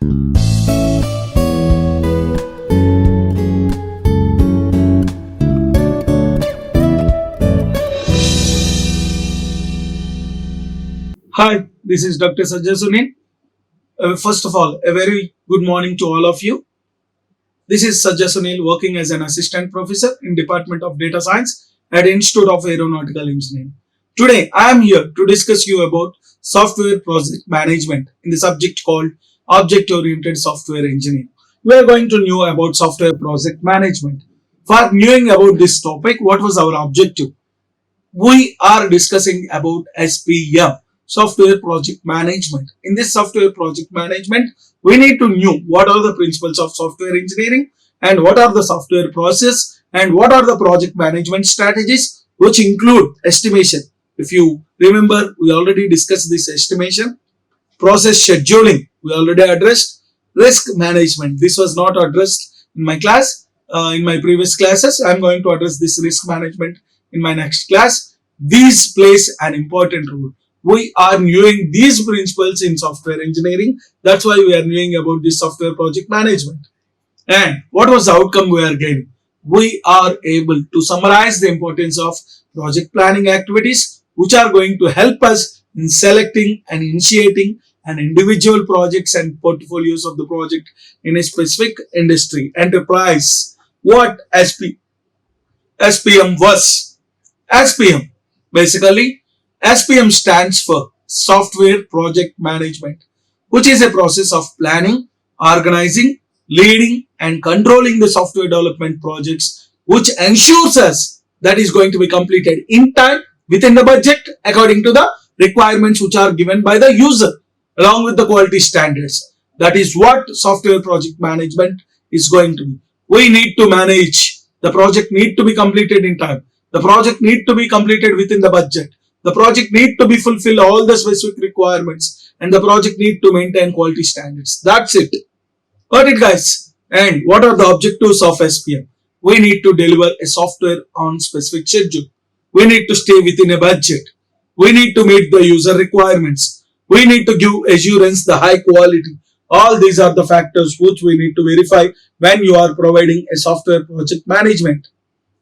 Hi, this is Dr. Sajja Suneel. First of all, a very good morning to all of you. This is Sajja Suneel working as an assistant professor in Department of Data Science at Institute of Aeronautical Engineering. Today, I am here to discuss you about software project management in the subject called Object-Oriented Software Engineering. We are going to know about software project management. For knowing about this topic, what was our objective? We are discussing about SPM, software project management. In this software project management, we need to know what are the principles of software engineering and what are the software process and what are the project management strategies, which include estimation. If you remember, we already discussed this estimation. Process scheduling, we already addressed. Risk management, this was not addressed in my class. In my previous classes, I am going to address this risk management in my next class. These plays an important role. We are knowing these principles in software engineering. That's why we are knowing about this software project management. And what was the outcome we are getting? We are able to summarize the importance of project planning activities, which are going to help us in selecting and initiating an individual projects and portfolios of the project in a specific industry, enterprise. What SPM was? SPM, basically, SPM stands for Software Project Management, which is a process of planning, organizing, leading and controlling the software development projects, which ensures us that is going to be completed in time, within the budget, according to the requirements which are given by the user, along with the quality standards. That is what software project management is going to be. We need to manage. The project need to be completed in time. The project need to be completed within the budget. The project need to be fulfill all the specific requirements, and the project need to maintain quality standards. That's it. Got it, guys? And what are the objectives of SPM? We need to deliver a software on specific schedule. We need to stay within a budget. We need to meet the user requirements. We need to give assurance the high quality. All these are the factors which we need to verify when you are providing a software project management.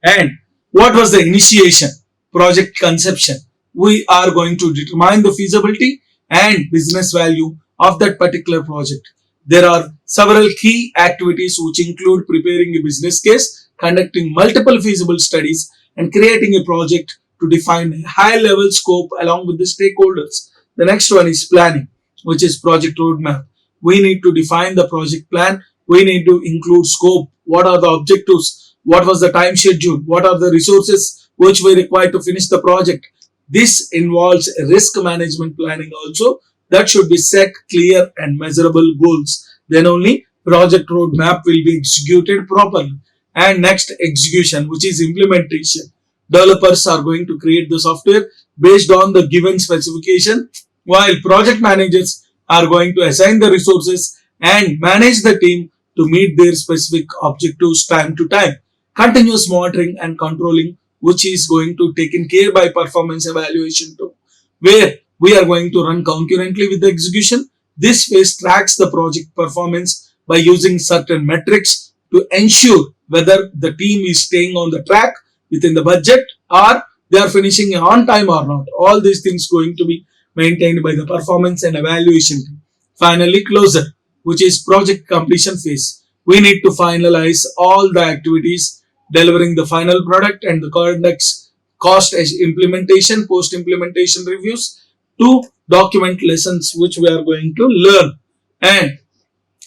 And what was the initiation? Project conception. We are going to determine the feasibility and business value of that particular project. There are several key activities which include preparing a business case, conducting multiple feasible studies, and creating a project to define a high-level scope along with the stakeholders. The next one is planning, which is project roadmap. We need to define the project plan. We need to include scope. What are the objectives? What was the time schedule? What are the resources which we require to finish the project? This involves risk management planning also. That should be set clear and measurable goals. Then only project roadmap will be executed properly. And next, execution, which is implementation. Developers are going to create the software based on the given specification, while project managers are going to assign the resources and manage the team to meet their specific objectives time to time. Continuous monitoring and controlling, which is going to taken care by performance evaluation too, where we are going to run concurrently with the execution. This phase tracks the project performance by using certain metrics to ensure whether the team is staying on the track within the budget or they are finishing on time or not. All these things going to be maintained by the performance and evaluation team. Finally, closure, which is project completion phase. We need to finalize all the activities, delivering the final product and the conducts cost as implementation, post-implementation reviews to document lessons which we are going to learn. And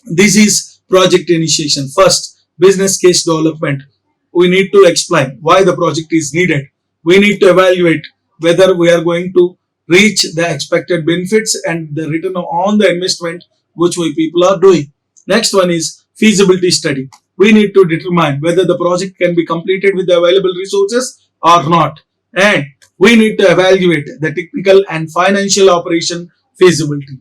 this is project initiation. First, business case development. We need to explain why the project is needed. We need to evaluate whether we are going to reach the expected benefits and the return on the investment which we people are doing. Next one is feasibility study. We need to determine whether the project can be completed with the available resources or not. And we need to evaluate the technical and financial operation feasibility.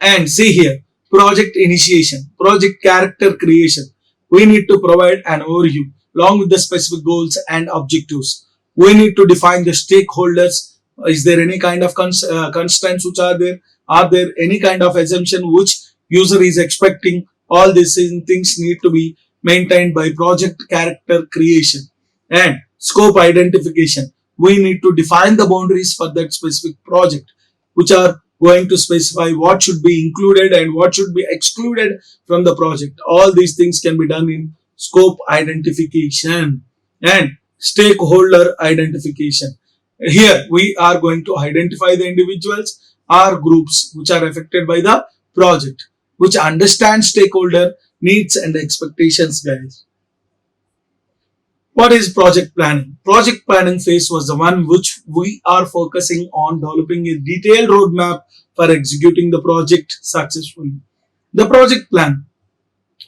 And see here, project initiation, project character creation. We need to provide an overview along with the specific goals and objectives. We need to define the stakeholders. Is there any kind of constraints which are there? Are there any kind of assumption which user is expecting. All these things need to be maintained by project character creation and scope identification. We need to define the boundaries for that specific project, which are going to specify what should be included and what should be excluded from the project. All these things can be done in scope identification and stakeholder identification. Here we are going to identify the individuals or groups which are affected by the project, which understand stakeholder needs and expectations, guys. What is project planning? Project planning phase was the one which we are focusing on developing a detailed roadmap for executing the project successfully. The project plan,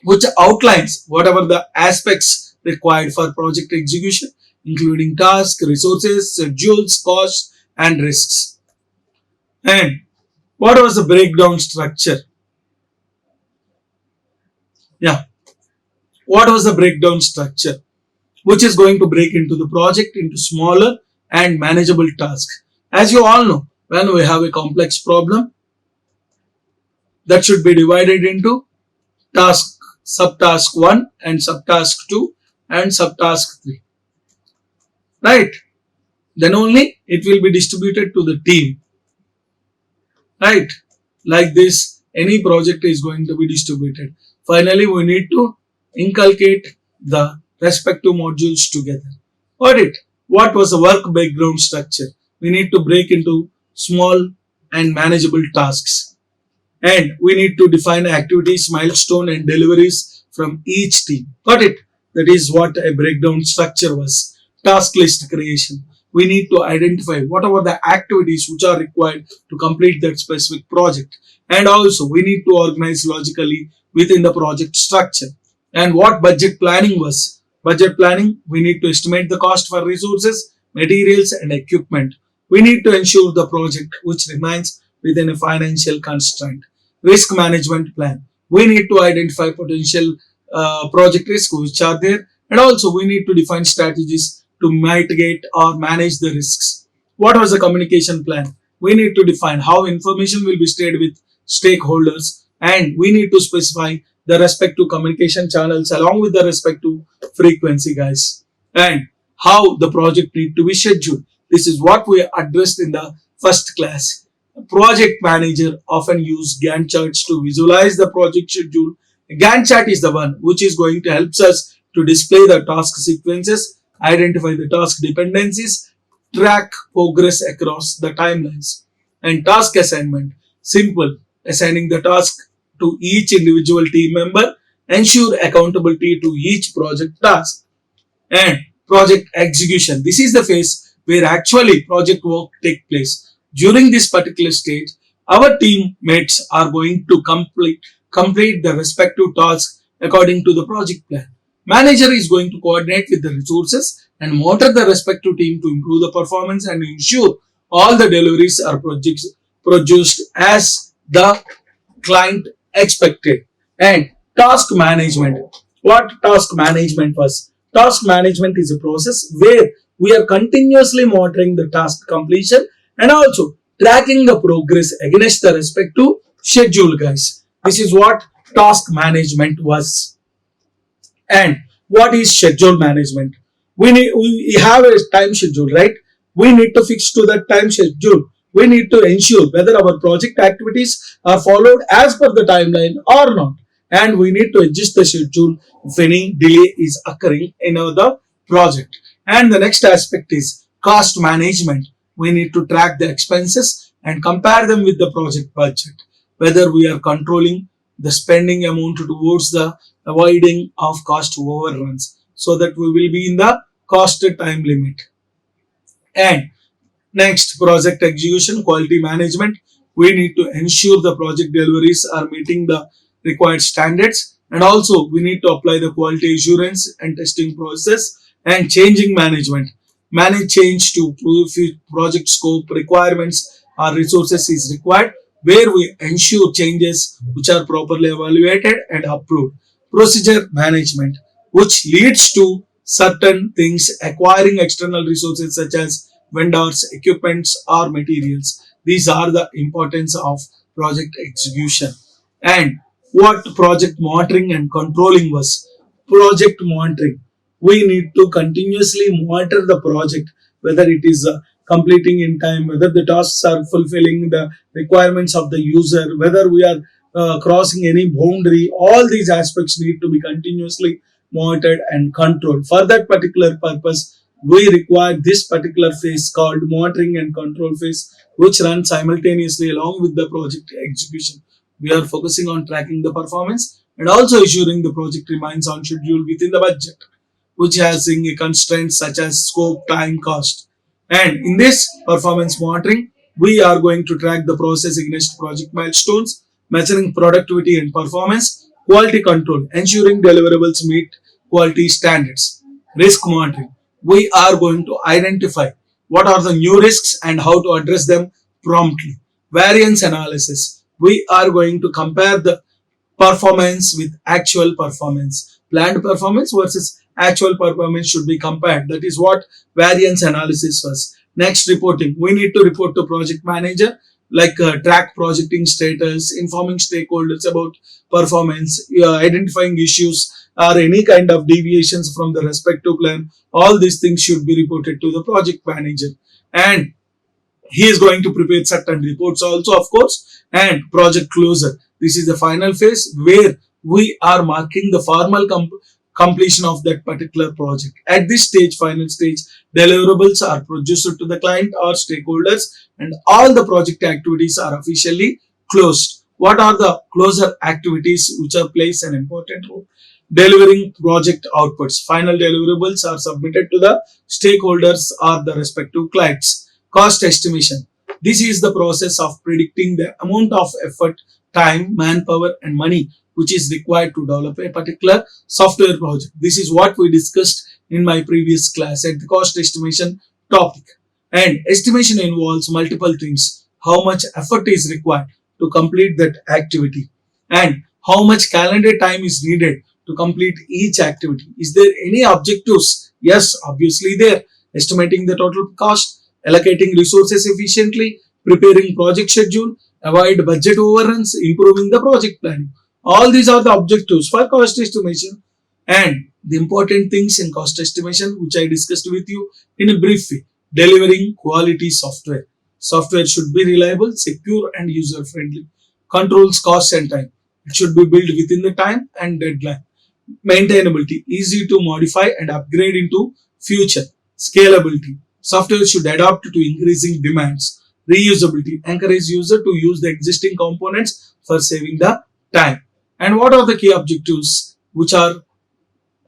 which outlines whatever the aspects required for project execution, including tasks, resources, schedules, costs, and risks. And what was the breakdown structure? Yeah, what was the breakdown structure? Which is going to break into the project into smaller and manageable tasks. As you all know, when we have a complex problem, that should be divided into task, subtask 1 and subtask 2 and subtask 3. Right? Then only it will be distributed to the team. Right? Like this, any project is going to be distributed. Finally, we need to inculcate the respective modules together. Got it? What was the work background structure? We need to break into small and manageable tasks. And we need to define activities, milestone and deliveries from each team. Got it? That is what a breakdown structure was. Task list creation. We need to identify whatever the activities which are required to complete that specific project. And also we need to organize logically within the project structure. And what budget planning was? Budget planning, we need to estimate the cost for resources, materials and equipment. We need to ensure the project which remains within a financial constraint. Risk management plan. We need to identify potential project risks which are there, and also we need to define strategies to mitigate or manage the risks. What was the communication plan? We need to define how information will be shared with stakeholders, and we need to specify the respective communication channels along with the respective frequency, guys, and how the project need to be scheduled. This is what we addressed in the first class. A project manager often use Gantt charts to visualize the project schedule. A Gantt chart is the one which is going to help us to display the task sequences, identify the task dependencies, track progress across the timelines. And task assignment, simple, assigning the task to each individual team member, ensure accountability to each project task. And project execution, this is the phase where actually project work take place. During this particular stage, our teammates are going to complete the respective tasks according to the project plan. Manager is going to coordinate with the resources and monitor the respective team to improve the performance and ensure all the deliveries are produced as the client expected. And task management. What task management was? Task management is a process where we are continuously monitoring the task completion and also tracking the progress against the respective schedule, guys. This is what task management was. And what is schedule management? We have a time schedule, right? We need to fix to that time schedule. We need to ensure whether our project activities are followed as per the timeline or not. And we need to adjust the schedule if any delay is occurring in the project. And the next aspect is cost management. We need to track the expenses and compare them with the project budget, whether we are controlling the spending amount towards the avoiding of cost overruns, so that we will be in the cost time limit. And next, project execution quality management. We need to ensure the project deliveries are meeting the required standards, and also we need to apply the quality assurance and testing process. And changing management, manage change to prove if project scope requirements or resources is required, where we ensure changes which are properly evaluated and approved. Procedure management, which leads to certain things acquiring external resources such as vendors, equipments or materials. These are the importance of project execution. And what project monitoring and controlling was. Project monitoring, we need to continuously monitor the project, whether it is completing in time, whether the tasks are fulfilling the requirements of the user, whether we are crossing any boundary. All these aspects need to be continuously monitored and controlled. For that particular purpose, we require this particular phase called monitoring and control phase, which runs simultaneously along with the project execution. We are focusing on tracking the performance and also ensuring the project remains on schedule within the budget, which has constraints such as scope, time, cost. And in this performance monitoring, we are going to track the process against project milestones, measuring productivity and performance, quality control, ensuring deliverables meet quality standards. Risk monitoring, we are going to identify what are the new risks and how to address them promptly. Variance analysis, we are going to compare the performance with actual performance. Planned performance versus actual performance should be compared. That is what variance analysis was. Next, reporting. We need to report to project manager, like track projecting status, informing stakeholders about performance, identifying issues or any kind of deviations from the respective plan. All these things should be reported to the project manager. And he is going to prepare certain reports also, of course. And project closure, this is the final phase where we are marking the formal completion of that particular project. At this stage, final stage, deliverables are produced to the client or stakeholders, and all the project activities are officially closed. What are the closure activities which are plays an important role? Delivering project outputs, final deliverables are submitted to the stakeholders or the respective clients. Cost estimation, this is the process of predicting the amount of effort, time, manpower and money which is required to develop a particular software project. This is what we discussed in my previous class at the cost estimation topic. And estimation involves multiple things: how much effort is required to complete that activity, and how much calendar time is needed to complete each activity. Is there any objectives? Yes, obviously there. Estimating the total cost, allocating resources efficiently, preparing project schedule, avoid budget overruns, improving the project planning. All these are the objectives for cost estimation. And the important things in cost estimation, which I discussed with you in a brief way: delivering quality software. Software should be reliable, secure, and user friendly. Controls cost and time. It should be built within the time and deadline. Maintainability, easy to modify and upgrade into future. Scalability, software should adapt to increasing demands. Reusability, encourage user to use the existing components for saving the time. And what are the key objectives which are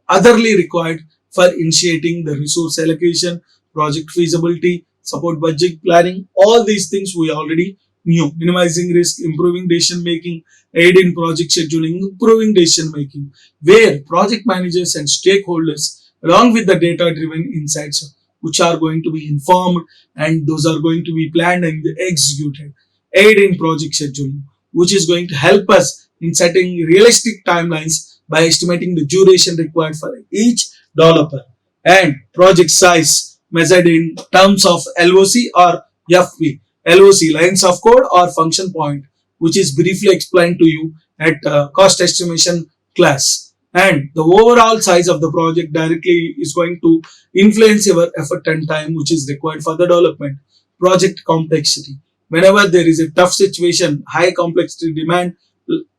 otherly required for initiating the resource allocation, project feasibility, support budget planning? All these things we already knew. Minimizing risk, improving decision making, aid in project scheduling, improving decision making, where project managers and stakeholders, along with the data driven insights, which are going to be informed and those are going to be planned and executed. Aid in project scheduling, which is going to help us in setting realistic timelines by estimating the duration required for each developer. And project size, measured in terms of LOC or FP. LOC, lines of code or function point, which is briefly explained to you at cost estimation class. And the overall size of the project directly is going to influence your effort and time which is required for the development. Project complexity, whenever there is a tough situation, high complexity demand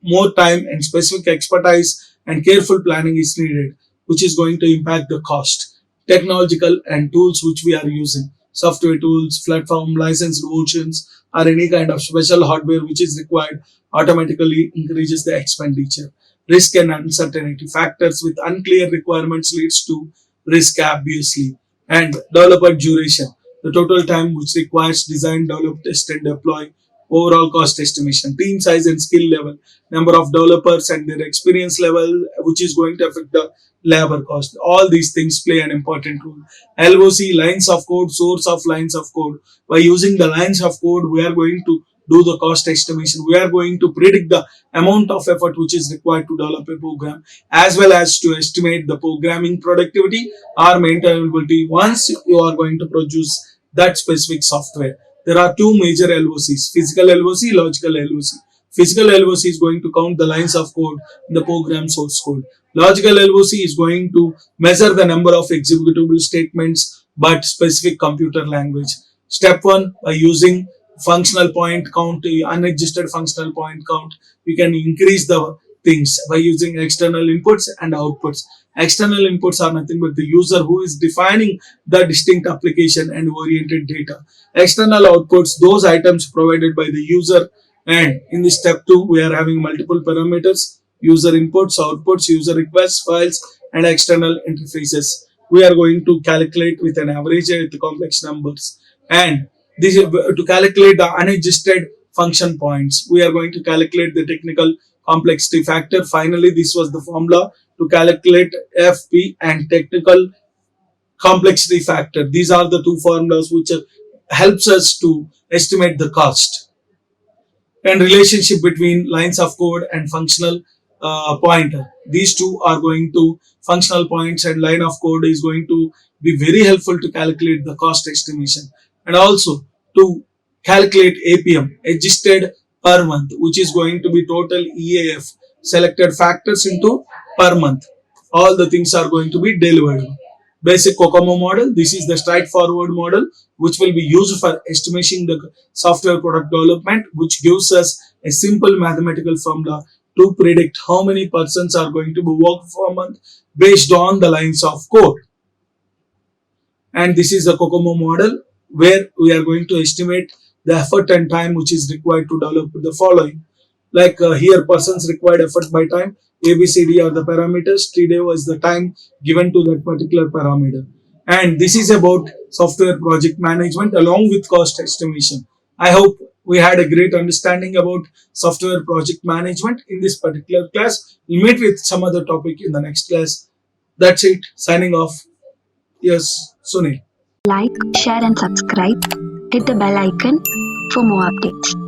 more time and specific expertise and careful planning is needed, which is going to impact the cost. Technological and tools which we are using, software tools, platform, licensed versions, or any kind of special hardware which is required automatically increases the expenditure. Risk and uncertainty, factors with unclear requirements leads to risk, obviously. And developer duration, the total time which requires design, develop, test and deploy. Overall cost estimation, team size and skill level, number of developers and their experience level, which is going to affect the labor cost. All these things play an important role. LOC, lines of code, source of lines of code. By using the lines of code, we are going to do the cost estimation. We are going to predict the amount of effort which is required to develop a program, as well as to estimate the programming productivity or maintainability once you are going to produce that specific software. There are two major LOCs: physical LOC, logical LOC. Physical LOC is going to count the lines of code in the program source code. Logical LOC is going to measure the number of executable statements but specific computer language. Step 1, by using functional point count, unadjusted functional point count, we can increase the things by using external inputs and outputs. External inputs are nothing but the user who is defining the distinct application and oriented data. External outputs, those items provided by the user. And in this step 2, we are having multiple parameters: user inputs, outputs, user requests, files, and external interfaces. We are going to calculate with an average with complex numbers. And this is to calculate the unadjusted function points. We are going to calculate the technical complexity factor. Finally, this was the formula to calculate FP and technical complexity factor. These are the two formulas which helps us to estimate the cost. And relationship between lines of code and functional pointer. These two are going to, functional points and line of code is going to be very helpful to calculate the cost estimation, and also to calculate APM, adjusted per month, which is going to be total EAF, selected factors into per month. All the things are going to be delivered. Basic COCOMO model. This is the straightforward model which will be used for estimating the software product development, which gives us a simple mathematical formula to predict how many persons are going to be worked for a month based on the lines of code. And this is the COCOMO model where we are going to estimate the effort and time which is required to develop the following. Like here, persons required effort by time, ABCD are the parameters, TD was the time given to that particular parameter. And this is about software project management along with cost estimation. I hope we had a great understanding about software project management in this particular class. We'll meet with some other topic in the next class. That's it. Signing off. Yes, Sunil. Like, share and subscribe. Hit the bell icon for more updates.